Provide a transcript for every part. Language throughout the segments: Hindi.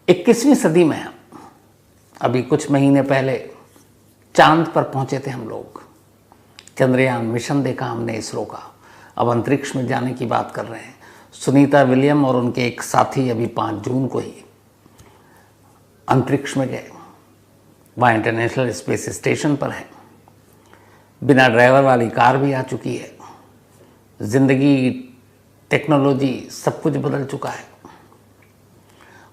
21वीं सदी में अभी कुछ महीने पहले चांद पर पहुंचे थे हम लोग। चंद्रयान मिशन देखा हमने इसरो का। अब अंतरिक्ष में जाने की बात कर रहे हैं। सुनीता विलियम और उनके एक साथी अभी 5 जून को ही अंतरिक्ष में गए। वहाँ इंटरनेशनल स्पेस स्टेशन पर है। बिना ड्राइवर वाली कार भी आ चुकी है। जिंदगी, टेक्नोलॉजी सब कुछ बदल चुका है।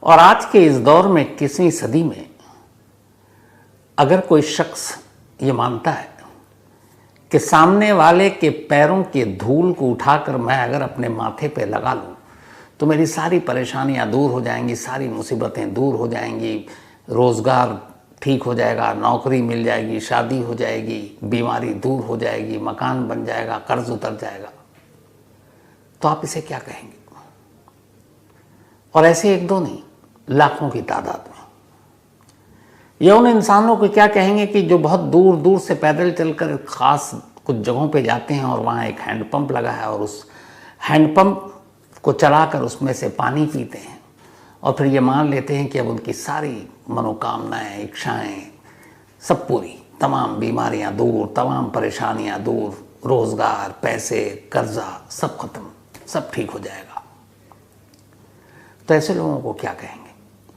और आज के इस दौर में 21वीं सदी में अगर कोई शख्स ये मानता है कि सामने वाले के पैरों के धूल को उठाकर मैं अगर अपने माथे पे लगा लूं तो मेरी सारी परेशानियां दूर हो जाएंगी, सारी मुसीबतें दूर हो जाएंगी, रोज़गार ठीक हो जाएगा, नौकरी मिल जाएगी, शादी हो जाएगी, बीमारी दूर हो जाएगी, मकान बन जाएगा, कर्ज उतर जाएगा, तो आप इसे क्या कहेंगे? और ऐसे एक दो नहीं, लाखों की तादाद में। ये उन इंसानों को क्या कहेंगे कि जो बहुत दूर दूर से पैदल चलकर खास कुछ जगहों पे जाते हैं और वहाँ एक हैंडपंप लगा है और उस हैंडपंप को चलाकर उसमें से पानी पीते हैं और फिर ये मान लेते हैं कि अब उनकी सारी मनोकामनाएं, इच्छाएं सब पूरी, तमाम बीमारियां दूर, तमाम परेशानियां दूर, रोज़गार, पैसे, कर्जा सब खत्म, सब ठीक हो जाएगा। तो ऐसे लोगों को क्या कहेंगे?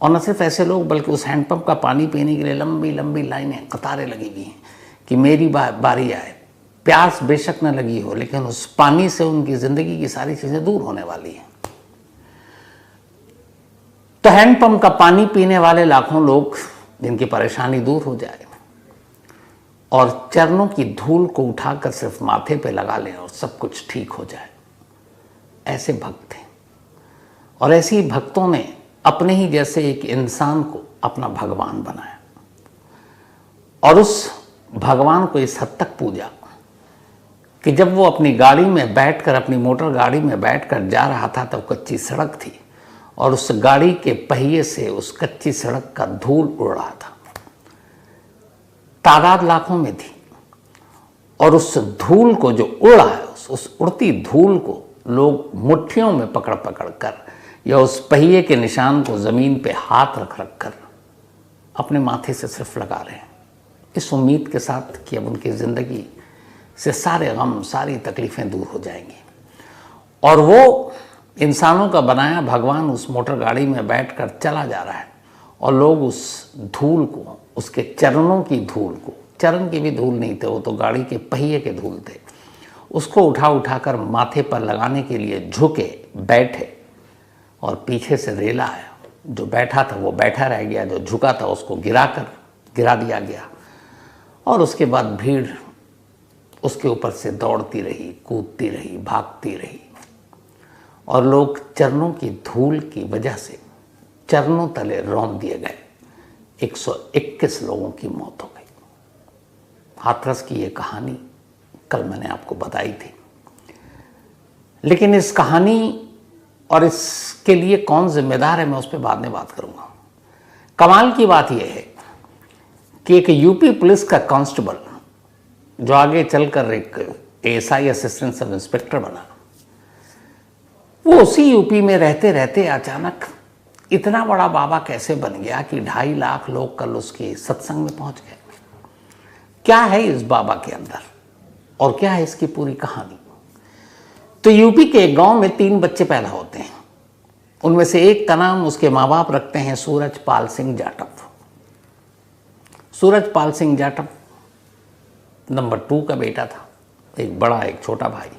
और न सिर्फ ऐसे लोग बल्कि उस हैंडपंप का पानी पीने के लिए लंबी लंबी लाइनें, कतारें लगी हुई हैं कि मेरी बारी आए। प्यास बेशक न लगी हो लेकिन उस पानी से उनकी ज़िंदगी की सारी चीज़ें दूर होने वाली हैं। तो हैंडपंप का पानी पीने वाले लाखों लोग जिनकी परेशानी दूर हो जाए और चरणों की धूल को उठाकर सिर्फ माथे पे लगा लें और सब कुछ ठीक हो जाए, ऐसे भक्त हैं। और ऐसे ही भक्तों ने अपने ही जैसे एक इंसान को अपना भगवान बनाया और उस भगवान को इस हद तक पूजा कि जब वो अपनी गाड़ी में बैठकर, अपनी मोटर गाड़ी में बैठकर जा रहा था तो कच्ची सड़क थी और उस गाड़ी के पहिए से उस कच्ची सड़क का धूल उड़ रहा था। तादाद लाखों में थी और उस धूल को जो उड़ रहा है, उस उड़ती धूल को लोग मुट्ठियों में पकड़ पकड़ कर या उस पहिए के निशान को ज़मीन पे हाथ रख रख कर अपने माथे से सिर्फ लगा रहे हैं, इस उम्मीद के साथ कि अब उनकी ज़िंदगी से सारे गम, सारी तकलीफ़ें दूर हो जाएंगी। और वो इंसानों का बनाया भगवान उस मोटर गाड़ी में बैठकर चला जा रहा है और लोग उस धूल को, उसके चरणों की धूल को, चरण की भी धूल नहीं थे, वो तो गाड़ी के पहिए के धूल थे, उसको उठा उठाकर माथे पर लगाने के लिए झुके, बैठे और पीछे से रेला आया। जो बैठा था वो बैठा रह गया, जो झुका था उसको गिरा दिया गया और उसके बाद भीड़ उसके ऊपर से दौड़ती रही, कूदती रही, भागती रही और लोग चरणों की धूल की वजह से चरणों तले रौंद दिए गए। 121 लोगों की मौत हो गई। हाथरस की ये कहानी कल मैंने आपको बताई थी, लेकिन इस कहानी और इसके लिए कौन जिम्मेदार है मैं उस पर बाद में बात करूंगा। कमाल की बात यह है कि एक यूपी पुलिस का कांस्टेबल जो आगे चलकर एक एएसआई, असिस्टेंट सब इंस्पेक्टर बना, वो उसी यूपी में रहते रहते अचानक इतना बड़ा बाबा कैसे बन गया कि 2.5 लाख लोग कल उसके सत्संग में पहुंच गए। क्या है इस बाबा के अंदर और क्या है इसकी पूरी कहानी? तो यूपी के एक गांव में 3 बच्चे पैदा होते हैं। उनमें से एक का नाम उसके माँ बाप रखते हैं सूरजपाल सिंह जाटव। सूरजपाल सिंह जाटव नंबर 2 का बेटा था, एक बड़ा एक छोटा भाई।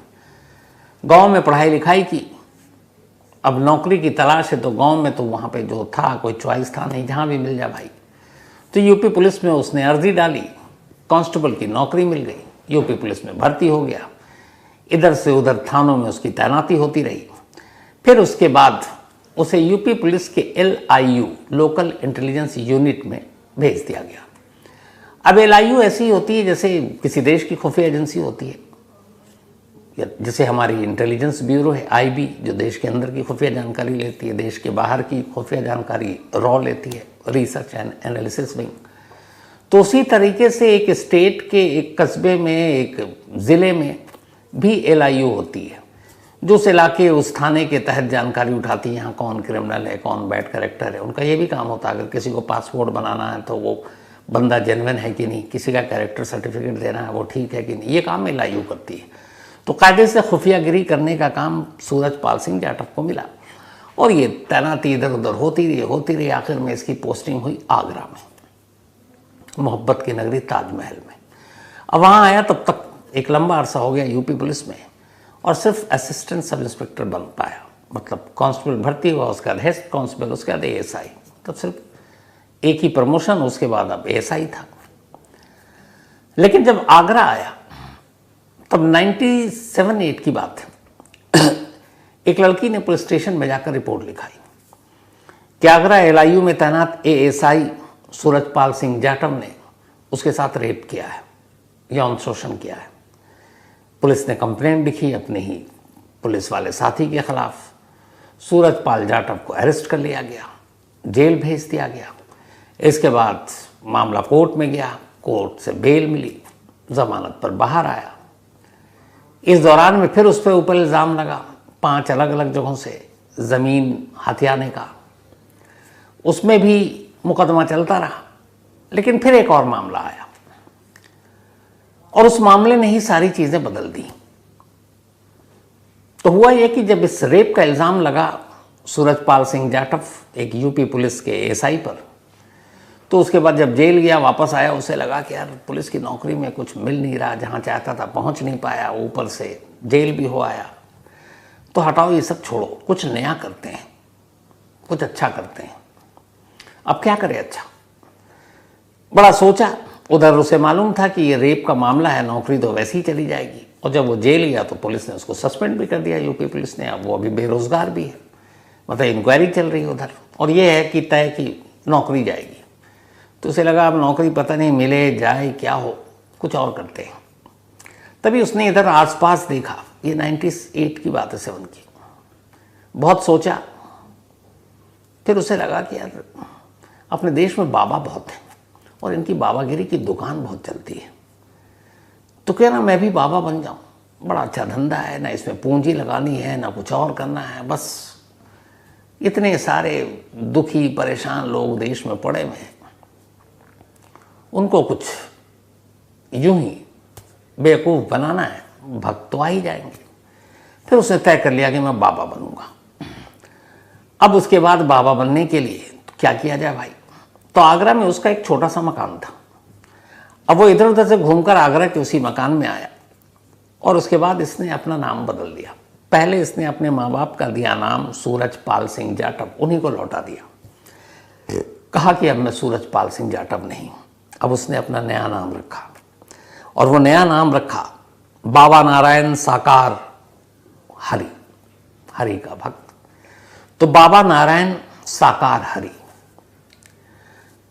गांव में पढ़ाई लिखाई की, अब नौकरी की तलाश है तो गांव में तो वहाँ पे जो था कोई चॉइस था नहीं, जहाँ भी मिल जाए भाई। तो यूपी पुलिस में उसने अर्जी डाली, कांस्टेबल की नौकरी मिल गई, यूपी पुलिस में भर्ती हो गया। इधर से उधर थानों में उसकी तैनाती होती रही। फिर उसके बाद उसे यूपी पुलिस के LIU, लोकल इंटेलिजेंस यूनिट में भेज दिया गया। अब LIU ऐसी होती है जैसे किसी देश की खुफिया एजेंसी होती है, जैसे हमारी इंटेलिजेंस ब्यूरो है IB, जो देश के अंदर की खुफिया जानकारी लेती है, देश के बाहर की खुफिया जानकारी रॉ लेती है, रिसर्च एंड एनालिसिस विंग। तो उसी तरीके से एक स्टेट के एक कस्बे में, एक ज़िले में भी LIU होती है, जो उस इलाके उस थाने के तहत जानकारी उठाती है, यहाँ कौन क्रिमिनल है, कौन बैड कैरेक्टर है। उनका ये भी काम होता है, अगर किसी को पासपोर्ट बनाना है तो वो बंदा जेन्युइन है कि नहीं, किसी का कैरेक्टर सर्टिफिकेट देना है वो ठीक है कि नहीं, ये काम LIU करती है। तो कायदे से खुफियागिरी करने का काम सूरजपाल सिंह जाटव को मिला और ये तैनाती इधर उधर होती रही। आखिर में इसकी पोस्टिंग हुई आगरा में, मोहब्बत की नगरी ताजमहल में। अब वहाँ आया, तब तक एक लंबा अरसा हो गया यूपी पुलिस में और सिर्फ असिस्टेंट सब इंस्पेक्टर बन पाया, मतलब कांस्टेबल भर्ती हुआ, उसके बाद हेड कांस्टेबल, उसके बाद ASI, तब सिर्फ एक ही प्रमोशन, उसके बाद अब ASI था। लेकिन जब आगरा आया तब 97-8 की बात है, एक लड़की ने पुलिस स्टेशन में जाकर रिपोर्ट लिखाई कि आगरा LIU में तैनात ASI सूरजपाल सिंह जाटव ने उसके साथ रेप किया है, यौन शोषण किया है। पुलिस ने कंप्लेंट लिखी अपने ही पुलिस वाले साथी के खिलाफ। सूरजपाल जाटव को अरेस्ट कर लिया गया, जेल भेज दिया गया। इसके बाद मामला कोर्ट में गया, कोर्ट से बेल मिली, जमानत पर बाहर आया। इस दौरान में फिर उस पर ऊपर इल्ज़ाम लगा 5 अलग अलग जगहों से ज़मीन हथियाने का, उसमें भी मुकदमा चलता रहा। लेकिन फिर एक और मामला आया और उस मामले ने ही सारी चीज़ें बदल दी। तो हुआ यह कि जब इस रेप का इल्ज़ाम लगा सूरजपाल सिंह जाटव एक यूपी पुलिस के ASI पर, तो उसके बाद जब जेल गया, वापस आया, उसे लगा कि यार पुलिस की नौकरी में कुछ मिल नहीं रहा, जहाँ चाहता था पहुँच नहीं पाया, ऊपर से जेल भी हो आया। तो हटाओ ये सब, छोड़ो, कुछ नया करते हैं, कुछ अच्छा करते हैं। अब क्या करें अच्छा, बड़ा सोचा। उधर उसे मालूम था कि ये रेप का मामला है, नौकरी तो वैसे ही चली जाएगी। और जब वो जेल गया तो पुलिस ने उसको सस्पेंड भी कर दिया, यूपी पुलिस ने। अब वो अभी बेरोजगार भी है, मतलब इंक्वायरी चल रही है उधर, और ये है कि तय की नौकरी जाएगी। तो उसे लगा अब नौकरी पता नहीं मिले जाए क्या हो, कुछ और करते हैं। तभी उसने इधर आसपास देखा, ये 98 की बात है, 7 की। बहुत सोचा, फिर उसे लगा कि यार अपने देश में बाबा बहुत हैं और इनकी बाबागिरी की दुकान बहुत चलती है, तो क्या ना मैं भी बाबा बन जाऊं। बड़ा अच्छा धंधा है, ना इसमें पूंजी लगानी है, ना कुछ और करना है। बस इतने सारे दुखी परेशान लोग देश में पड़े हुए हैं, उनको कुछ यूं ही बेवकूफ़ बनाना है, भक्त तो आ ही जाएंगे। फिर उसने तय कर लिया कि मैं बाबा बनूंगा। अब उसके बाद बाबा बनने के लिए तो क्या किया जाए भाई, तो आगरा में उसका एक छोटा सा मकान था। अब वो इधर उधर से घूमकर आगरा के उसी मकान में आया और उसके बाद इसने अपना नाम बदल दिया। पहले इसने अपने माँ बाप का दिया नाम सूरजपाल सिंह जाटव, उन्हीं को लौटा दिया। कहा कि अब मैं सूरजपाल सिंह जाटव नहीं। अब उसने अपना नया नाम रखा और वो नया नाम रखा बाबा नारायण साकार हरि, हरि का भक्त। तो बाबा नारायण साकार हरि।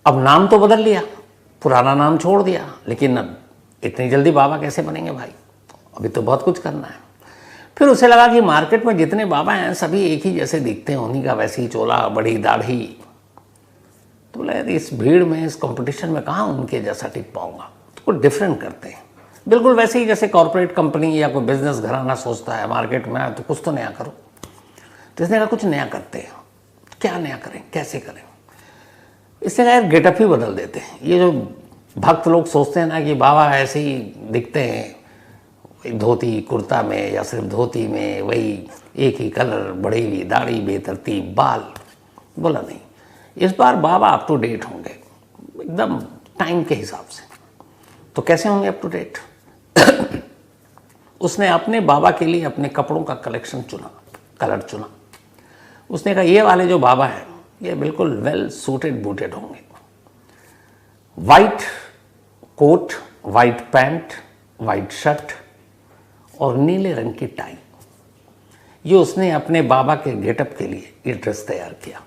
अब नाम तो बदल लिया, पुराना नाम छोड़ दिया, लेकिन अब इतनी जल्दी बाबा कैसे बनेंगे भाई, अभी तो बहुत कुछ करना है। फिर उसे लगा कि मार्केट में जितने बाबा हैं सभी एक ही जैसे दिखते हैं, उन्हीं का वैसी चोला, बड़ी दाढ़ी। तो बोला यार इस भीड़ में, इस कंपटीशन में कहाँ उनके जैसा टिक पाऊंगा, तो कुछ डिफरेंट करते हैं। बिल्कुल वैसे ही जैसे कॉर्पोरेट कंपनी या कोई बिजनेस घराना सोचता है मार्केट में आए तो कुछ तो नया करो। तो इसने कहा कुछ नया करते हैं। क्या नया करें, कैसे करें? इसने कहा यार गेटअप ही बदल देते हैं। ये जो भक्त लोग सोचते हैं ना कि बाबा ऐसे ही दिखते हैं धोती कुर्ता में या सिर्फ धोती में, वही एक ही कलर, बढ़ी हुई दाढ़ी, बेतरतीब बाल। बोला नहीं, इस बार बाबा अप टू डेट होंगे एकदम टाइम के हिसाब से। तो कैसे होंगे अप टू डेट? उसने अपने बाबा के लिए अपने कपड़ों का कलेक्शन चुना, कलर चुना। उसने कहा ये वाले जो बाबा हैं ये बिल्कुल वेल सूटेड बूटेड होंगे। White coat, white pants, white shirt और नीले रंग की टाई। ये उसने अपने बाबा के गेटअप के लिए ये ड्रेस तैयार किया।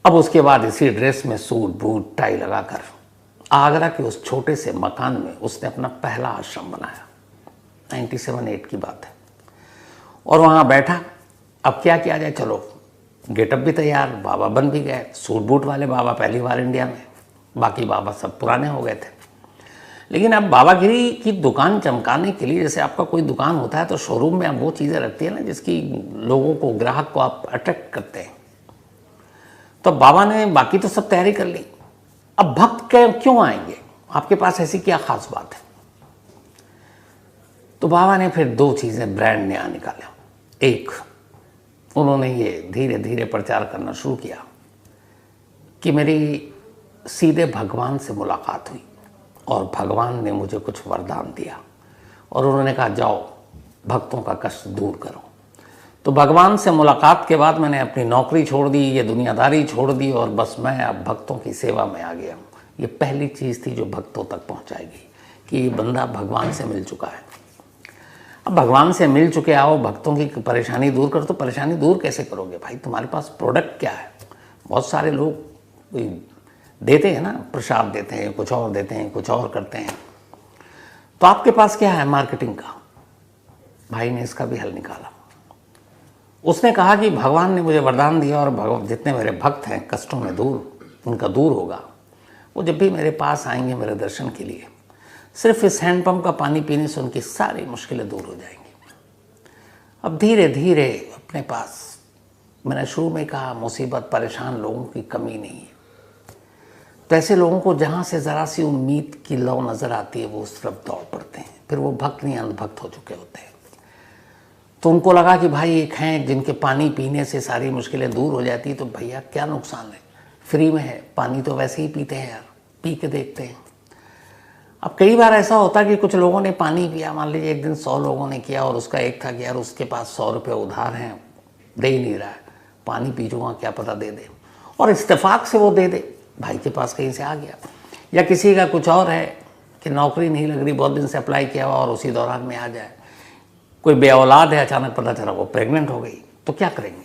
अब उसके बाद इसी ड्रेस में सूट बूट टाई लगाकर आगरा के उस छोटे से मकान में उसने अपना पहला आश्रम बनाया। 97-8 की बात है। और वहाँ बैठा, अब क्या किया जाए, चलो गेटअप भी तैयार, बाबा बन भी गए। सूट बूट वाले बाबा पहली बार इंडिया में, बाकी बाबा सब पुराने हो गए थे। लेकिन अब बाबागिरी की दुकान चमकाने के लिए, जैसे आपका कोई दुकान होता है तो शोरूम में आप वो चीज़ें रखती है ना जिसकी लोगों को, ग्राहक को आप अट्रैक्ट करते हैं। तो बाबा ने बाकी तो सब तैयारी कर ली, अब भक्त क्यों आएंगे, आपके पास ऐसी क्या खास बात है। तो बाबा ने फिर दो चीज़ें ब्रांड नया निकाला। एक, उन्होंने ये धीरे धीरे प्रचार करना शुरू किया कि मेरी सीधे भगवान से मुलाकात हुई और भगवान ने मुझे कुछ वरदान दिया और उन्होंने कहा जाओ भक्तों का कष्ट दूर करो। तो भगवान से मुलाकात के बाद मैंने अपनी नौकरी छोड़ दी, ये दुनियादारी छोड़ दी और बस मैं अब भक्तों की सेवा में आ गया हूँ। ये पहली चीज़ थी जो भक्तों तक पहुँचाएगी कि ये बंदा भगवान से मिल चुका है। अब भगवान से मिल चुके आओ, भक्तों की परेशानी दूर करो। तो परेशानी दूर कैसे करोगे भाई, तुम्हारे पास प्रोडक्ट क्या है। बहुत सारे लोग देते हैं ना, प्रसाद देते हैं, कुछ और देते हैं, कुछ और करते हैं। तो आपके पास क्या है मार्केटिंग का। भाई ने इसका भी हल निकाला। उसने कहा कि भगवान ने मुझे वरदान दिया और भगवान जितने मेरे भक्त हैं कष्टों में उनका दूर होगा। वो जब भी मेरे पास आएंगे मेरे दर्शन के लिए, सिर्फ इस हैंडपंप का पानी पीने से उनकी सारी मुश्किलें दूर हो जाएंगी। अब धीरे धीरे अपने पास, मैंने शुरू में कहा मुसीबत परेशान लोगों की कमी नहीं है। तो ऐसे लोगों को जहाँ से ज़रा सी उम्मीद की लौ नज़र आती है वो उस तरफ दौड़ पड़ते हैं। फिर वो भक्त नहीं अंधभक्त हो चुके होते हैं। तो उनको लगा कि भाई एक हैं जिनके पानी पीने से सारी मुश्किलें दूर हो जाती, तो भैया क्या नुकसान है, फ्री में है, पानी तो वैसे ही पीते हैं यार, पी के देखते हैं। अब कई बार ऐसा होता कि कुछ लोगों ने पानी पिया, मान लीजिए एक दिन 100 लोगों ने किया और उसका एक था कि यार उसके पास 100 रुपये उधार हैं, दे ही नहीं रहा है, पानी पीजूँगा क्या पता दे दे, और इत्तेफाक से वो दे दे, भाई के पास कहीं से आ गया। या किसी का कुछ और है कि नौकरी नहीं लग रही, बहुत दिन से अप्लाई किया हुआ और उसी दौरान में आ जाए। कोई बेऔलाद है, अचानक पता चला वो प्रेग्नेंट हो गई, तो क्या करेंगे।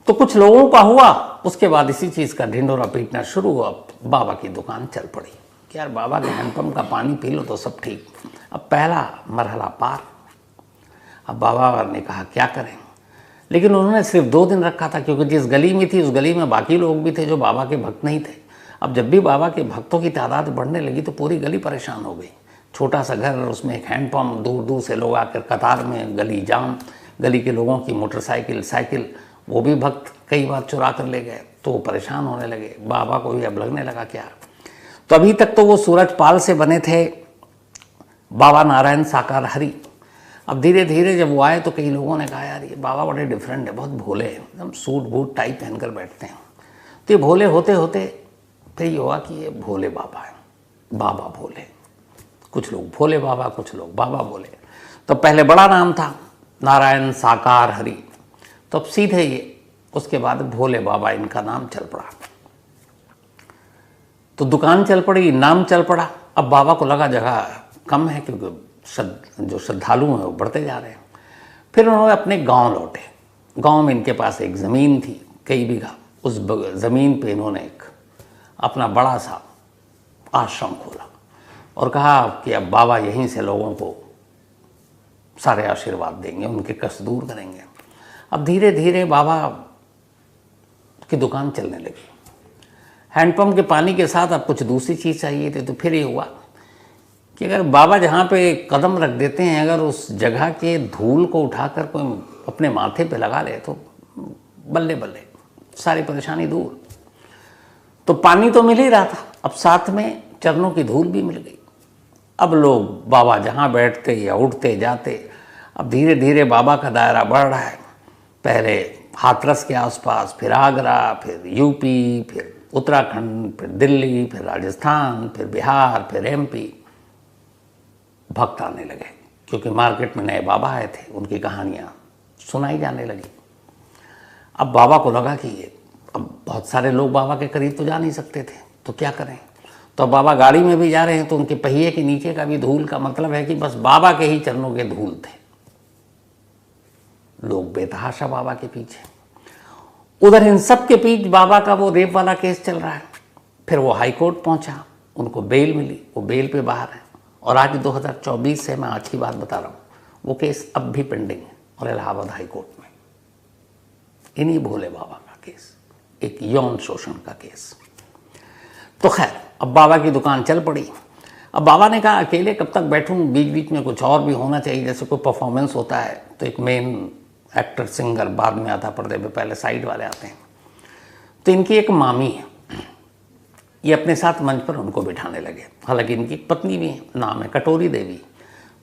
तो कुछ लोगों का हुआ, उसके बाद इसी चीज़ का ढिंढोरा पीटना शुरू हुआ। बाबा की दुकान चल पड़ी कि यार बाबा के हैंडपम्प का पानी पी लो तो सब ठीक। अब पहला मरहला पार। अब बाबा ने कहा क्या करें, लेकिन उन्होंने सिर्फ 2 दिन रखा था, क्योंकि जिस गली में थी उस गली में बाकी लोग भी थे जो बाबा के भक्त नहीं थे। अब जब भी बाबा के भक्तों की तादाद बढ़ने लगी तो पूरी गली परेशान हो गई। छोटा सा घर, उसमें एक हैंडपम्प, दूर दूर से लोग आकर कतार में, गली जाम, गली के लोगों की मोटरसाइकिल, साइकिल, वो भी भक्त कई बार चुरा कर ले गए। तो परेशान होने लगे, बाबा को भी अब लगने लगा क्या। तो अभी तक तो वो सूरजपाल से बने थे बाबा नारायण साकार हरि। अब धीरे धीरे जब वो आए तो कई लोगों ने कहा यार ये बाबा बड़े डिफरेंट है, बहुत भोले हैं, एकदम सूट बूट टाइप पहनकर बैठते हैं। तो ये भोले होते होते फिर ये हुआ कि ये भोले बाबा है, बाबा भोले। कुछ लोग भोले बाबा, कुछ लोग बाबा भोले। तो पहले बड़ा नाम था नारायण साकार हरि, तो अब सीधे ये उसके बाद भोले बाबा इनका नाम चल पड़ा। तो दुकान चल पड़ी, नाम चल पड़ा। अब बाबा को लगा जगह कम है क्योंकि जो श्रद्धालु हैं वो बढ़ते जा रहे हैं। फिर उन्होंने अपने गांव लौटे। गांव में इनके पास एक ज़मीन थी कई बीघा, उस ज़मीन पे इन्होंने एक अपना बड़ा सा आश्रम खोला और कहा कि अब बाबा यहीं से लोगों को सारे आशीर्वाद देंगे, उनके कष्ट दूर करेंगे। अब धीरे धीरे बाबा की दुकान चलने लगी। हैंडपम्प के पानी के साथ अब कुछ दूसरी चीज़ चाहिए थी। तो फिर ये हुआ कि अगर बाबा जहाँ पे कदम रख देते हैं, अगर उस जगह के धूल को उठाकर कोई अपने माथे पे लगा ले तो बल्ले बल्ले सारी परेशानी दूर। तो पानी तो मिल ही रहा था, अब साथ में चरणों की धूल भी मिल गई। अब लोग बाबा जहाँ बैठते या उठते जाते। अब धीरे धीरे बाबा का दायरा बढ़ रहा है। पहले हाथरस के आसपास, फिर आगरा, फिर यूपी, फिर उत्तराखंड, फिर दिल्ली, फिर राजस्थान, फिर बिहार, फिर एमपी। भक्त आने लगे क्योंकि मार्केट में नए बाबा आए थे, उनकी कहानियाँ सुनाई जाने लगी। अब बाबा को लगा कि ये अब बहुत सारे लोग बाबा के करीब तो जा नहीं सकते थे, तो क्या करें। तो बाबा गाड़ी में भी जा रहे हैं तो उनके पहिए के नीचे का भी धूल का मतलब है कि बस बाबा के ही चरणों के धूल थे। लोग बेतहाशा बाबा के पीछे। उधर इन सब के बीच बाबा का वो रेप वाला केस चल रहा है। फिर वो हाई कोर्ट पहुंचा, उनको बेल मिली, वो बेल पे बाहर है। और आज 2024 से, मैं आज की बात बता रहा हूँ, वो केस अब भी पेंडिंग है और इलाहाबाद हाई कोर्ट में। इन्हीं भोले बाबा का केस, एक यौन शोषण का केस। तो खैर अब बाबा की दुकान चल पड़ी। अब बाबा ने कहा अकेले कब तक बैठूं, बीच बीच में कुछ और भी होना चाहिए, जैसे कोई परफॉर्मेंस होता है तो एक मेन एक्टर सिंगर बाद में आता पर्दे पे, पहले साइड वाले आते हैं। तो इनकी एक मामी है, ये अपने साथ मंच पर उनको बिठाने लगे। हालांकि इनकी एक पत्नी भी है, नाम है कटोरी देवी,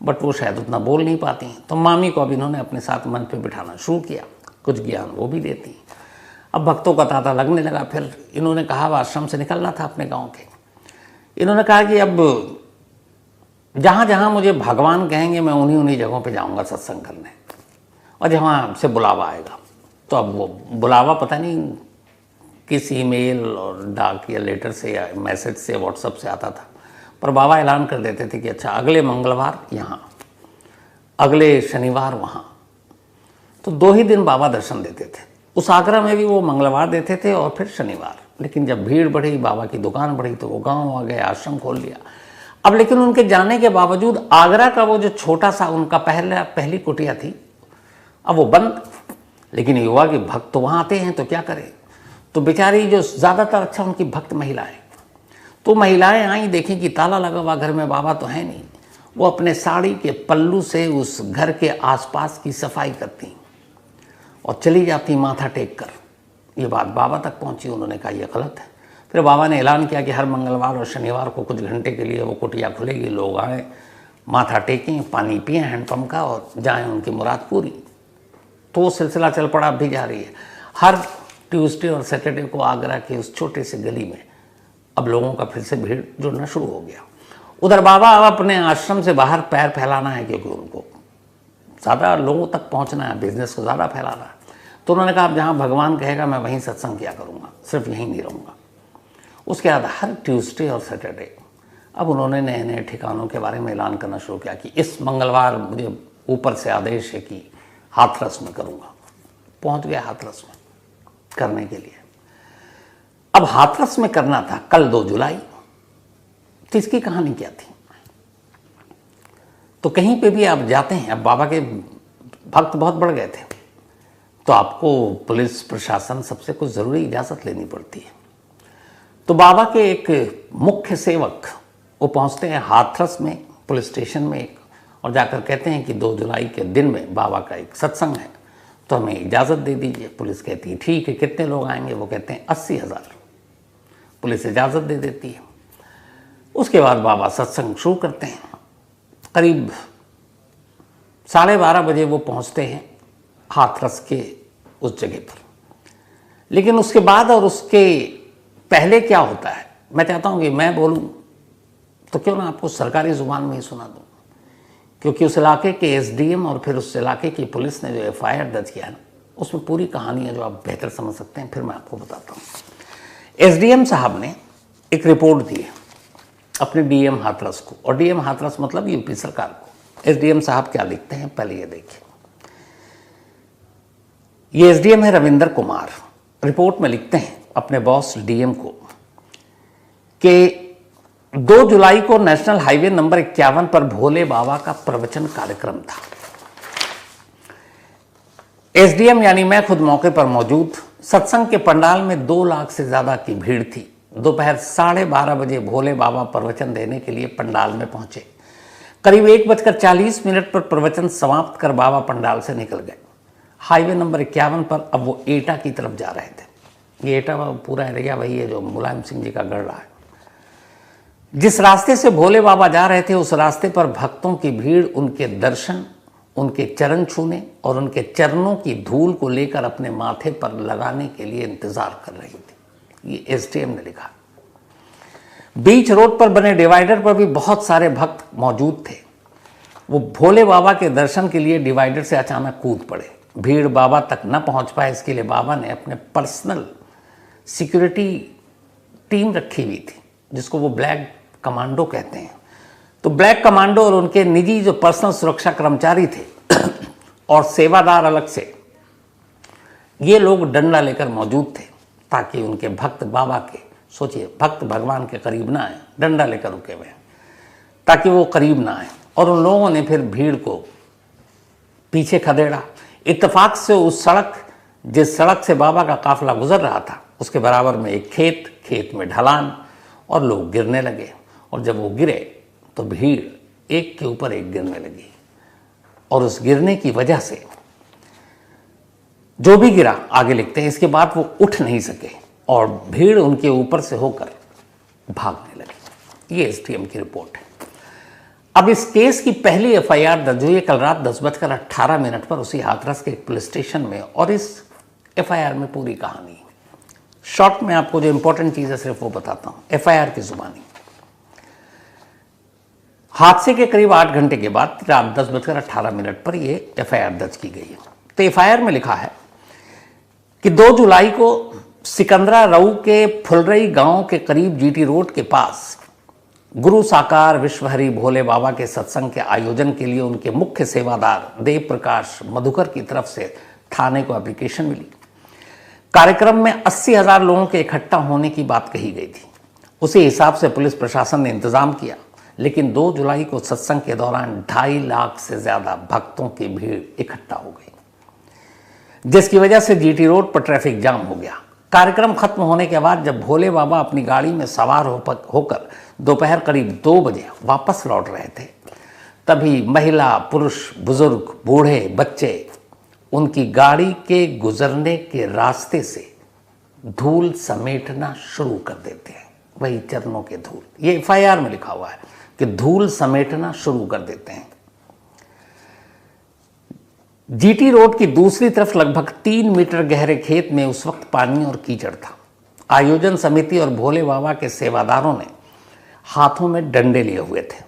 बट वो शायद उतना बोल नहीं पाती हैं। तो मामी को अब इन्होंने अपने साथ मंच पे बिठाना शुरू किया, कुछ ज्ञान वो भी देती। अब भक्तों का तांता लगने लगा। फिर इन्होंने कहा आश्रम से निकलना था अपने गाँव के। इन्होंने कहा कि अब जहाँ जहाँ मुझे भगवान कहेंगे मैं उन्हीं उन्हीं जगहों पे जाऊँगा सत्संग करने, और जहाँ से बुलावा आएगा। तो अब वो बुलावा पता नहीं किस ईमेल और डाक या लेटर से या मैसेज से व्हाट्सएप से आता था, पर बाबा ऐलान कर देते थे कि अच्छा अगले मंगलवार यहाँ, अगले शनिवार वहाँ। तो 2 ही दिन बाबा दर्शन देते थे। उस आगरा में भी वो मंगलवार देते थे और फिर शनिवार। लेकिन जब भीड़ बढ़ी, बाबा की दुकान बढ़ी, तो वो गांव आ गए, आश्रम खोल लिया। अब लेकिन उनके जाने के बावजूद आगरा का वो जो छोटा सा उनका पहली कुटिया थी, अब वो बंद। लेकिन युवा के भक्त तो वहाँ आते हैं, तो क्या करें। तो बेचारी जो ज़्यादातर अच्छा उनकी भक्त महिलाएं, तो महिलाएं आई, देखें कि ताला लगा हुआ घर में, बाबा तो है नहीं। वो अपने साड़ी के पल्लू से उस घर के आसपास की सफाई करती और चली जाती माथा टेक कर। ये बात बाबा तक पहुंची। उन्होंने कहा यह गलत है। फिर बाबा ने ऐलान किया कि हर मंगलवार और शनिवार को कुछ घंटे के लिए वो कुटिया खुलेगी, लोग आए, माथा टेकें, पानी पिएं हैंडपम्प का और जाएं, उनकी मुराद पूरी। तो वो सिलसिला चल पड़ा, अब भी जारी है। हर ट्यूसडे और सैटरडे को आगरा के उस छोटे से गली में अब लोगों का फिर से भीड़ जुड़ना शुरू हो गया। उधर बाबा अब अपने आश्रम से बाहर पैर फैलाना है, क्योंकि उनको ज़्यादा लोगों तक पहुंचना है, बिजनेस को ज़्यादा फैलाना है। तो उन्होंने कहा अब जहाँ भगवान कहेगा मैं वहीं सत्संग किया करूँगा, सिर्फ यहीं नहीं रहूँगा। उसके बाद हर ट्यूसडे और सैटरडे अब उन्होंने नए नए ठिकानों के बारे में ऐलान करना शुरू किया कि इस मंगलवार मुझे ऊपर से आदेश है कि हाथरस में करूँगा। पहुँच गया हाथरस में करने के लिए। अब हाथरस में करना था कल 2 जुलाई। तो इसकी कहानी क्या थी। तो कहीं पे भी आप जाते हैं, अब बाबा के भक्त बहुत बढ़ गए थे, तो आपको पुलिस प्रशासन सबसे कुछ ज़रूरी इजाज़त लेनी पड़ती है। तो बाबा के एक मुख्य सेवक वो पहुंचते हैं हाथरस में पुलिस स्टेशन में एक, और जाकर कहते हैं कि 2 जुलाई के दिन में बाबा का एक सत्संग है, तो हमें इजाज़त दे दीजिए। पुलिस कहती है ठीक है, कितने लोग आएंगे। वो कहते हैं 80,000। पुलिस इजाज़त दे देती है। उसके बाद बाबा सत्संग शुरू करते हैं। करीब 12:30 बजे वो पहुंचते हैं हाथरस के उस जगह पर। लेकिन उसके बाद और उसके पहले क्या होता है, मैं चाहता हूं कि मैं बोलूं तो क्यों ना आपको सरकारी ज़ुबान में ही सुना दूं, क्योंकि उस इलाके के एसडीएम और फिर उस इलाके की पुलिस ने जो एफआईआर दर्ज किया ना, उसमें पूरी कहानी है जो आप बेहतर समझ सकते हैं। फिर मैं आपको बताता हूँ। एसडीएम साहब ने एक रिपोर्ट दी है अपने डीएम हाथरस को, और डीएम हाथरस मतलब यूपी सरकार को। एसडीएम साहब क्या लिखते हैं पहले ये देखिए। ये एसडीएम है रविंदर कुमार। रिपोर्ट में लिखते हैं अपने बॉस डीएम को कि 2 जुलाई को नेशनल हाईवे नंबर 51 पर भोले बाबा का प्रवचन कार्यक्रम था। एसडीएम यानी मैं खुद मौके पर मौजूद। सत्संग के पंडाल में 2 लाख से ज्यादा की भीड़ थी। दोपहर 12:30 बजे भोले बाबा प्रवचन देने के लिए पंडाल में पहुंचे। करीब 1:40 पर प्रवचन समाप्त कर बाबा पंडाल से निकल गए। हाईवे नंबर 51 पर अब वो एटा की तरफ जा रहे थे। ये एटा पूरा एरिया वही है जो मुलायम सिंह जी का गढ़ रहा है। जिस रास्ते से भोले बाबा जा रहे थे उस रास्ते पर भक्तों की भीड़ उनके दर्शन, उनके चरण छूने और उनके चरणों की धूल को लेकर अपने माथे पर लगाने के लिए इंतजार कर रही थी। ये एसडीएम ने लिखा। बीच रोड पर बने डिवाइडर पर भी बहुत सारे भक्त मौजूद थे। वो भोले बाबा के दर्शन के लिए डिवाइडर से अचानक कूद पड़े। भीड़ बाबा तक न पहुंच पाए, इसके लिए बाबा ने अपने पर्सनल सिक्योरिटी टीम रखी हुई थी, जिसको वो ब्लैक कमांडो कहते हैं। तो ब्लैक कमांडो और उनके निजी जो पर्सनल सुरक्षा कर्मचारी थे और सेवादार अलग से, ये लोग डंडा लेकर मौजूद थे ताकि उनके भक्त बाबा के, सोचिए भक्त भगवान के करीब ना आए, डंडा लेकर रुके हुए ताकि वो करीब ना आए। और उन लोगों ने फिर भीड़ को पीछे खदेड़ा। इत्तेफाक से उस सड़क, जिस सड़क से बाबा का काफिला गुजर रहा था, उसके बराबर में एक खेत में ढलान, और लोग गिरने लगे। और जब वो गिरे तो भीड़ एक के ऊपर एक गिरने लगी और उस गिरने की वजह से जो भी गिरा, आगे लिखते हैं, इसके बाद वो उठ नहीं सके और भीड़ उनके ऊपर से होकर भागने लगी। ये एसटीएम की रिपोर्ट है। अब इस केस की पहली एफआईआर दर्ज हुई कल रात 10:18 पर उसी हाथरस के एक पुलिस स्टेशन में, और इस एफआईआर में पूरी कहानी शॉर्ट में आपको जो इंपॉर्टेंट चीज है सिर्फ वो बताता हूं। एफआईआर की जुबानी, हादसे के करीब 8 घंटे के बाद रात 10:18 पर यह एफआईआर दर्ज की गई है। तो एफआईआर में लिखा है कि 2 जुलाई को सिकंदरा रऊ के फुलरई गांव के करीब जीटी रोड के पास गुरु साकार विश्वहरि भोले बाबा के सत्संग के आयोजन के लिए उनके मुख्य सेवादार देव प्रकाश मधुकर की तरफ से थाने को एप्लीकेशन मिली। कार्यक्रम में 80,000 लोगों के इकट्ठा होने की बात कही गई थी। उसी हिसाब से पुलिस प्रशासन ने इंतजाम किया, लेकिन 2 जुलाई को सत्संग के दौरान 2.5 लाख से ज्यादा भक्तों की भीड़ इकट्ठा हो गई, जिसकी वजह से जीटी रोड पर ट्रैफिक जाम हो गया। कार्यक्रम खत्म होने के बाद जब भोले बाबा अपनी गाड़ी में सवार होकर दोपहर करीब 2 बजे वापस लौट रहे थे, तभी महिला, पुरुष, बुजुर्ग, बूढ़े, बच्चे उनकी गाड़ी के गुजरने के रास्ते से धूल समेटना शुरू कर देते हैं। वही चरणों के धूल, ये एफआईआर में लिखा हुआ है कि धूल समेटना शुरू कर देते हैं। जीटी रोड की दूसरी तरफ लगभग 3 मीटर गहरे खेत में उस वक्त पानी और कीचड़ था। आयोजन समिति और भोले बाबा के सेवादारों ने हाथों में डंडे लिए हुए थे।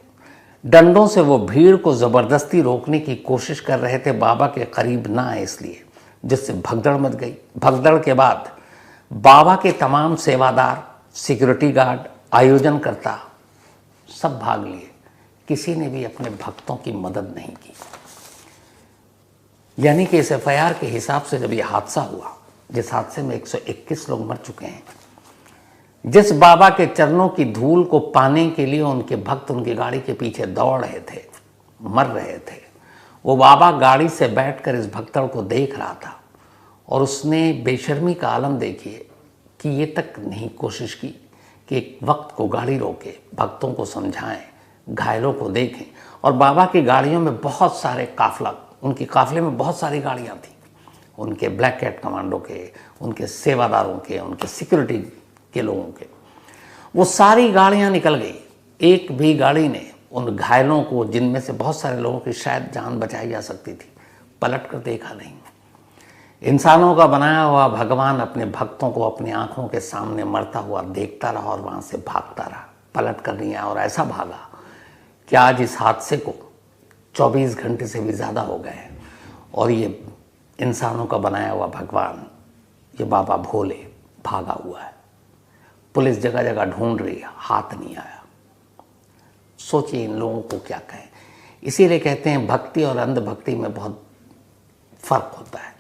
डंडों से वो भीड़ को जबरदस्ती रोकने की कोशिश कर रहे थे, बाबा के करीब ना आए इसलिए, जिससे भगदड़ मच गई। भगदड़ के बाद बाबा के तमाम सेवादार, सिक्योरिटी गार्ड, आयोजनकर्ता सब भाग लिए। किसी ने भी अपने भक्तों की मदद नहीं की। यानी कि इस एफआईआर के हिसाब से जब यह हादसा हुआ, जिस हादसे में 121 लोग मर चुके हैं, जिस बाबा के चरणों की धूल को पाने के लिए उनके भक्त उनकी गाड़ी के पीछे दौड़ रहे थे, मर रहे थे, वो बाबा गाड़ी से बैठकर इस भक्तड़ को देख रहा था और उसने बेशर्मी का आलम देखिए कि ये तक नहीं कोशिश की कि एक वक्त को गाड़ी रोके, भक्तों को समझाएं, घायलों को देखें। और बाबा की गाड़ियों में बहुत सारे काफला, उनके काफले में बहुत सारी गाड़ियाँ थी, उनके ब्लैक कैट कमांडो के, उनके सेवादारों के, उनके सिक्योरिटी के लोगों के, वो सारी गाड़ियाँ निकल गई। एक भी गाड़ी ने उन घायलों को, जिनमें से बहुत सारे लोगों की शायद जान बचाई जा सकती थी, पलट कर देखा नहीं। इंसानों का बनाया हुआ भगवान अपने भक्तों को अपनी आंखों के सामने मरता हुआ देखता रहा और वहाँ से भागता रहा, पलट कर नहीं आया। और ऐसा भागा कि आज इस हादसे को 24 घंटे से भी ज़्यादा हो गए हैं और ये इंसानों का बनाया हुआ भगवान, ये बाबा भोले, भागा हुआ है। पुलिस जगह जगह ढूंढ रही है, हाथ नहीं आया। सोचिए इन लोगों को क्या कहें। इसीलिए कहते हैं भक्ति और अंधभक्ति में बहुत फर्क होता है।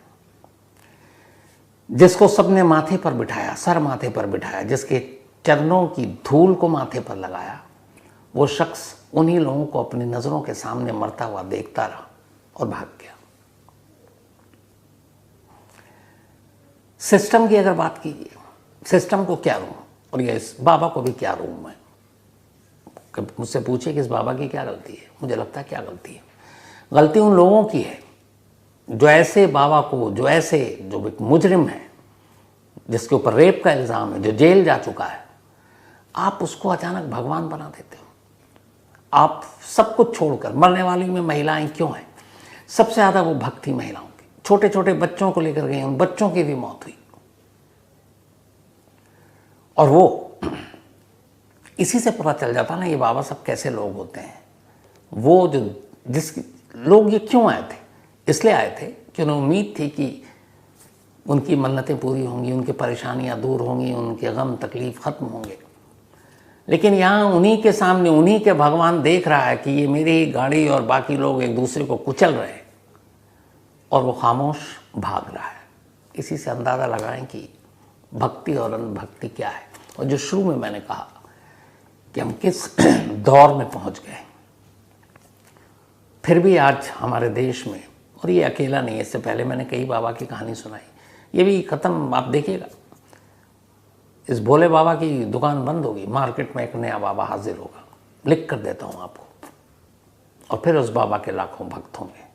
जिसको सबने माथे पर बिठाया, सर माथे पर बिठाया, जिसके चरणों की धूल को माथे पर लगाया, वो शख्स उन्हीं लोगों को अपनी नजरों के सामने मरता हुआ देखता रहा और भाग गया। सिस्टम की अगर बात कीजिए, सिस्टम को क्या रूम, और ये इस बाबा को भी क्या रूम है। मुझसे पूछे कि इस बाबा की क्या गलती है, मुझे लगता है क्या गलती है। गलती उन लोगों की है जो ऐसे बाबा को, जो एक मुजरिम है, जिसके ऊपर रेप का इल्ज़ाम है, जो जेल जा चुका है, आप उसको अचानक भगवान बना देते हो। आप सब कुछ छोड़कर, मरने वाली में महिलाएं क्यों हैं? सबसे ज़्यादा वो भक्ति महिलाओं की, छोटे छोटे बच्चों को लेकर गए, उन बच्चों की भी मौत हुई। और वो इसी से पता चल जाता ना ये बाबा सब कैसे लोग होते हैं। वो जो लोग ये क्यों आए थे, इसलिए आए थे कि उन्हें उम्मीद थी कि उनकी मन्नतें पूरी होंगी, उनकी परेशानियां दूर होंगी, उनके गम तकलीफ खत्म होंगे। लेकिन यहाँ उन्हीं के सामने उन्हीं के भगवान देख रहा है कि ये मेरी गाड़ी और बाकी लोग एक दूसरे को कुचल रहे हैं और वो खामोश भाग रहा है। इसी से अंदाज़ा लगाएं कि भक्ति और अंधभक्ति क्या है। और जो शुरू में मैंने कहा कि हम किस दौर में पहुंच गए, फिर भी आज हमारे देश में, और ये अकेला नहीं है, इससे पहले मैंने कई बाबा की कहानी सुनाई, ये भी ख़त्म। आप देखिएगा इस भोले बाबा की दुकान बंद होगी, मार्केट में एक नया बाबा हाजिर होगा। लिख कर देता हूँ आपको, और फिर उस बाबा के लाखों भक्त होंगे।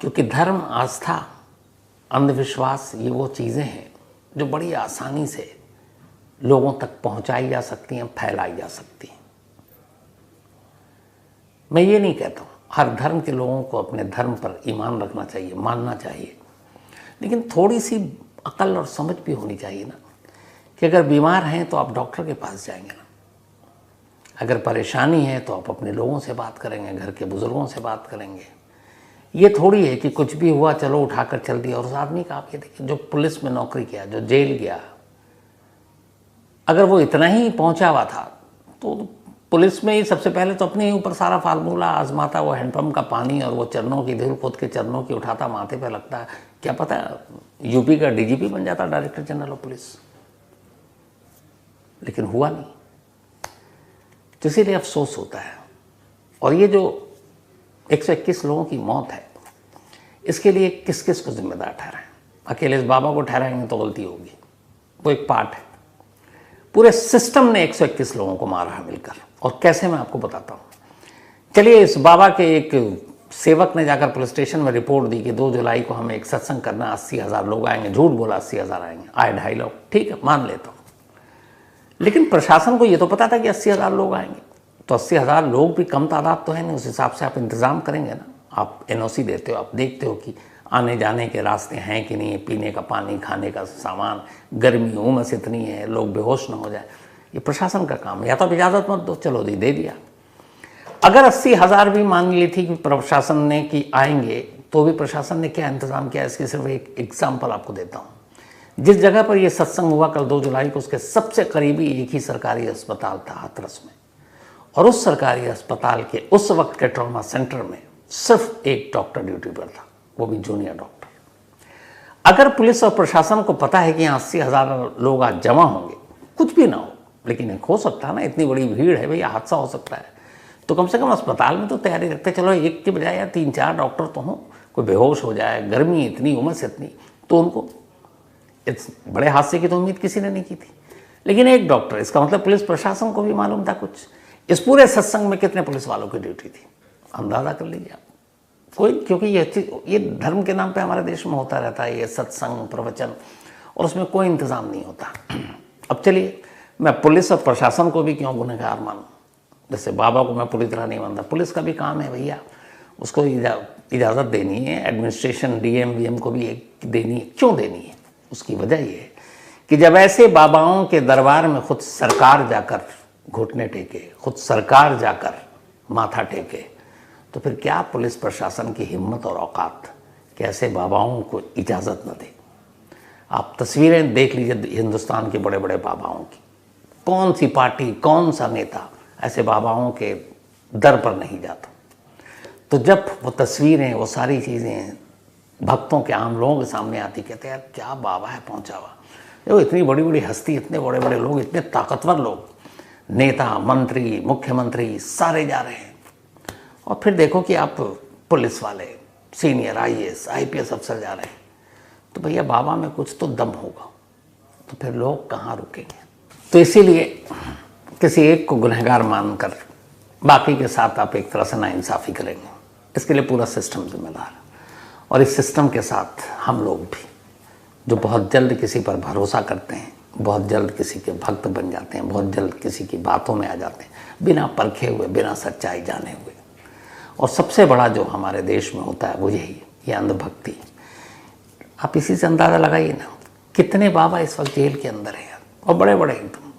क्योंकि धर्म, आस्था, अंधविश्वास ये वो चीज़ें हैं जो बड़ी आसानी से लोगों तक पहुंचाई जा सकती हैं, फैलाई जा सकती हैं। मैं ये नहीं कहता हूँ हर धर्म के लोगों को अपने धर्म पर ईमान रखना चाहिए, मानना चाहिए, लेकिन थोड़ी सी अकल और समझ भी होनी चाहिए ना, कि अगर बीमार हैं तो आप डॉक्टर के पास जाएंगे ना, अगर परेशानी है तो आप अपने लोगों से बात करेंगे, घर के बुजुर्गों से बात करेंगे। ये थोड़ी है कि कुछ भी हुआ चलो उठाकर चल दिया। और उस आदमी का आप ये देखिए, जो पुलिस में नौकरी किया, जो जेल गया, अगर वो इतना ही पहुंचा हुआ था तो पुलिस में ही सबसे पहले तो अपने ही ऊपर सारा फार्मूला आजमाता, वो हैंडपम्प का पानी और वो चरणों की धूल, खुद के चरणों की उठाता, माथे पे लगता है, क्या पता यूपी का डीजीपी बन जाता, डायरेक्टर जनरल ऑफ पुलिस। लेकिन हुआ नहीं, तो इसीलिए अफसोस होता है। और ये जो 121 लोगों की मौत है, इसके लिए किस किस को जिम्मेदार ठहराएं? अकेले इस बाबा को ठहराएंगे तो गलती होगी, वो एक पार्ट है। पूरे सिस्टम ने 121 लोगों को मारा है मिलकर। और कैसे, मैं आपको बताता हूँ। चलिए, इस बाबा के एक सेवक ने जाकर पुलिस स्टेशन में रिपोर्ट दी कि 2 जुलाई को हमें एक सत्संग करना, 80,000 लोग आएंगे। झूठ बोला, 80,000 आएंगे, आए 2.5 लाख। ठीक है, मान लेता हूँ। लेकिन प्रशासन को ये तो पता था कि 80,000 लोग आएंगे, तो 80,000 लोग भी कम तादाद तो है नहीं, उस हिसाब से आप इंतज़ाम करेंगे ना। आप एनओसी देते हो, आप देखते हो कि आने जाने के रास्ते हैं कि नहीं, पीने का पानी, खाने का सामान, गर्मी, उमस इतनी है, लोग बेहोश ना हो जाए। ये प्रशासन का काम है। या तो आप इजाज़त मत दो, चलो दे दिया। अगर 80,000 भी मान ली थी कि प्रशासन ने कि आएंगे, तो भी प्रशासन ने क्या इंतज़ाम किया, इसकी सिर्फ एक एग्जाम्पल आपको देता हूँ। जिस जगह पर यह सत्संग हुआ कल 2 जुलाई को, उसके सबसे करीबी एक ही सरकारी अस्पताल था, हाथरस में। और उस सरकारी अस्पताल के उस वक्त के ट्रॉमा सेंटर में सिर्फ एक डॉक्टर ड्यूटी पर था, वो भी जूनियर डॉक्टर। अगर पुलिस और प्रशासन को पता है कि यहाँ 80,000 लोग आज जमा होंगे, कुछ भी ना हो, लेकिन एक हो सकता है ना, इतनी बड़ी भीड़ है भैया, हादसा हो सकता है, तो कम से कम अस्पताल में तो तैयारी रखते। चलो एक के बजाय या 3-4 डॉक्टर तो हों, कोई बेहोश हो जाए, गर्मी इतनी, उमस इतनी, तो उनको इस बड़े हादसे की तो उम्मीद किसी ने नहीं की थी। लेकिन एक डॉक्टर, इसका मतलब पुलिस प्रशासन को भी मालूम था कुछ। इस पूरे सत्संग में कितने पुलिस वालों की ड्यूटी थी, अंदाजा कर लीजिए आप। कोई, क्योंकि ये धर्म के नाम पे हमारे देश में होता रहता है, ये सत्संग, प्रवचन, और उसमें कोई इंतज़ाम नहीं होता। अब चलिए, मैं पुलिस और प्रशासन को भी क्यों गुनहगार मानूं? जैसे बाबा को मैं पूरी तरह नहीं मानता, पुलिस का भी काम है भैया, उसको इजाज़त देनी है, एडमिनिस्ट्रेशन, डीएम वीएम को भी एक देनी है। क्यों देनी है? उसकी वजह ये है कि जब ऐसे बाबाओं के दरबार में खुद सरकार जाकर घुटने टेके, खुद सरकार जाकर माथा टेके, तो फिर क्या पुलिस प्रशासन की हिम्मत और औकात कि ऐसे बाबाओं को इजाज़त न दे। आप तस्वीरें देख लीजिए हिंदुस्तान के बड़े बड़े बाबाओं की, कौन सी पार्टी, कौन सा नेता ऐसे बाबाओं के दर पर नहीं जाता। तो जब वो तस्वीरें, वो सारी चीज़ें भक्तों के, आम लोगों के सामने आती, कहते हैं यार क्या बाबा है पहुंचा हुआ। देखो, इतनी बड़ी बड़ी हस्ती, इतने बड़े बड़े लोग, इतने ताकतवर लोग, नेता, मंत्री, मुख्यमंत्री, सारे जा रहे हैं। और फिर देखो कि आप पुलिस वाले, सीनियर IAS, IPS अफसर जा रहे हैं, तो भैया बाबा में कुछ तो दम होगा, तो फिर लोग कहाँ रुकेंगे। तो इसीलिए किसी एक को गुनहगार मानकर बाकी के साथ आप एक तरह से नाइंसाफ़ी करेंगे, इसके लिए पूरा सिस्टम जिम्मेदार है। और इस सिस्टम के साथ हम लोग भी, जो बहुत जल्द किसी पर भरोसा करते हैं, बहुत जल्द किसी के भक्त बन जाते हैं, बहुत जल्द किसी की बातों में आ जाते हैं, बिना परखे हुए, बिना सच्चाई जाने हुए। और सबसे बड़ा जो हमारे देश में होता है वो यही है, ये अंधभक्ति। आप इसी से अंदाज़ा लगाइए ना, कितने बाबा इस वक्त जेल के अंदर हैं, और बड़े बड़े एकदम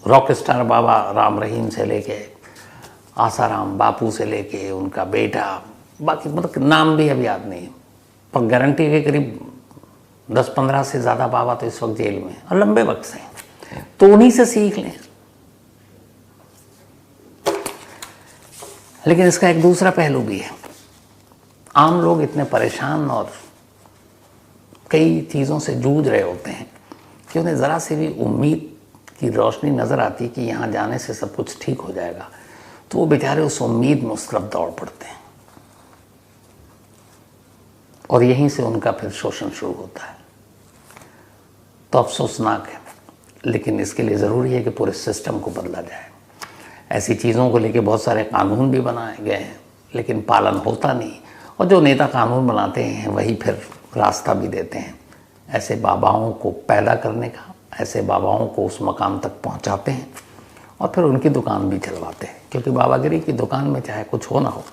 रॉक स्टार बाबा, राम रहीम से लेके आसाराम बापू से लेके उनका बेटा, बाकी मतलब नाम भी अभी याद नहीं, पर गारंटी के करीब 10-15 से ज़्यादा बाबा तो इस वक्त जेल में हैं, और लंबे वक्त से हैं। तो उन्हीं से सीख लें। लेकिन इसका एक दूसरा पहलू भी है। आम लोग इतने परेशान और कई चीज़ों से जूझ रहे होते हैं कि उन्हें ज़रा से भी उम्मीद की रोशनी नज़र आती कि यहाँ जाने से सब कुछ ठीक हो जाएगा, तो वो बेचारे उस उम्मीद में उस तरफ दौड़ पड़ते हैं, और यहीं से उनका फिर शोषण शुरू होता है। तो अफसोसनाक है, लेकिन इसके लिए ज़रूरी है कि पूरे सिस्टम को बदला जाए। ऐसी चीज़ों को लेके बहुत सारे कानून भी बनाए गए हैं, लेकिन पालन होता नहीं। और जो नेता कानून बनाते हैं वही फिर रास्ता भी देते हैं। ऐसे बाबाओं को पैदा करने का, ऐसे बाबाओं को उस मकाम तक पहुंचाते हैं और फिर उनकी दुकान भी चलवाते हैं। क्योंकि बाबागिरी की दुकान में चाहे कुछ हो ना हो,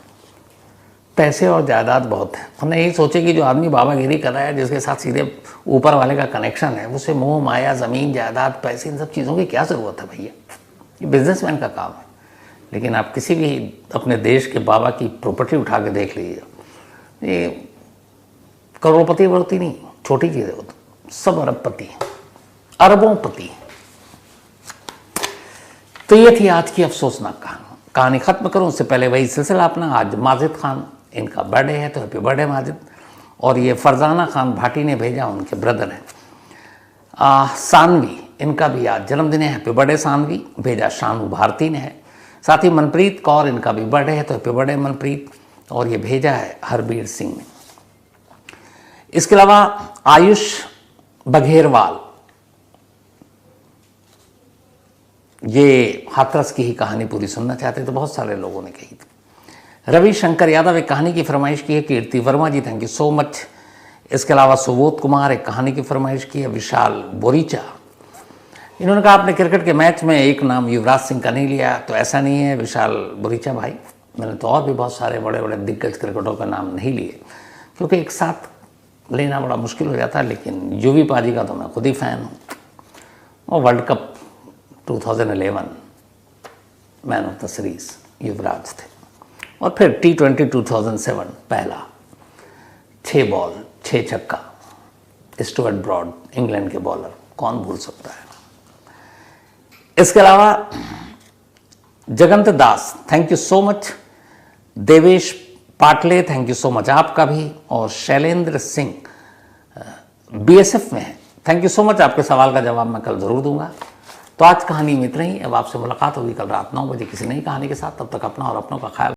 पैसे और जायदाद बहुत है। हमने यही सोचे कि जो आदमी बाबागिरी कर रहा है, जिसके साथ सीधे ऊपर वाले का कनेक्शन है, उसे मोह माया, ज़मीन जायदाद, पैसे, इन सब चीज़ों की क्या ज़रूरत है भैया? ये बिजनेसमैन का काम है। लेकिन आप किसी भी अपने देश के बाबा की प्रॉपर्टी उठा के देख लीजिए, ये करोड़पति वरोड़पति नहीं, छोटी चीज़ है वो तो, सब अरबपति, अरबों पति। तो ये थी आज की अफसोसनाक कहानी। ख़त्म करूँ उससे पहले वही सिलसिला अपना। आज माजिद खान, इनका बर्थडे है, तो हैप्पी बर्थडे माजिद। और ये फरजाना खान भाटी ने भेजा, उनके ब्रदर हैं। सानवी, इनका भी आज जन्मदिन है, हैप्पी बर्थडे सानवी, भेजा शानू भारती ने है। साथ ही मनप्रीत कौर, इनका भी बर्थडे है, तो हैप्पी बर्थडे मनप्रीत। और ये भेजा है हरबीर सिंह ने। इसके अलावा आयुष बघेरवाल, ये हाथरस की ही कहानी पूरी सुनना चाहते तो बहुत सारे लोगों ने कही थी। रविशंकर यादव एक कहानी की फरमाइश की है। कीर्ति वर्मा जी, थैंक यू सो मच। इसके अलावा सुबोध कुमार एक कहानी की फरमाइश की है। विशाल बोरीचा, इन्होंने कहा आपने क्रिकेट के मैच में एक नाम युवराज सिंह का नहीं लिया, तो ऐसा नहीं है विशाल बोरीचा भाई, मैंने तो और भी बहुत सारे बड़े बड़े दिग्गज क्रिकेटरों का नाम नहीं लिए, क्योंकि एक साथ लेना बड़ा मुश्किल हो जाता है। लेकिन यूवी पाजी का तो मैं खुद ही फ़ैन हूँ। और World Cup 2011 man of the series Yuvraj थे। और फिर T20 2007 पहला 6 बॉल 6 छक्का, स्टुअर्ट ब्रॉड इंग्लैंड के बॉलर, कौन भूल सकता है। इसके अलावा Jagant Das, thank you so much. Devesh Patle, thank you so much आपका भी। और शैलेंद्र सिंह BSF में है, थैंक यू सो मच। आपके सवाल का जवाब मैं कल ज़रूर दूंगा। तो आज कहानी में इतना ही। अब आपसे मुलाकात होगी कल रात 9 बजे किसी नई कहानी के साथ। तब तक अपना और अपनों का ख्याल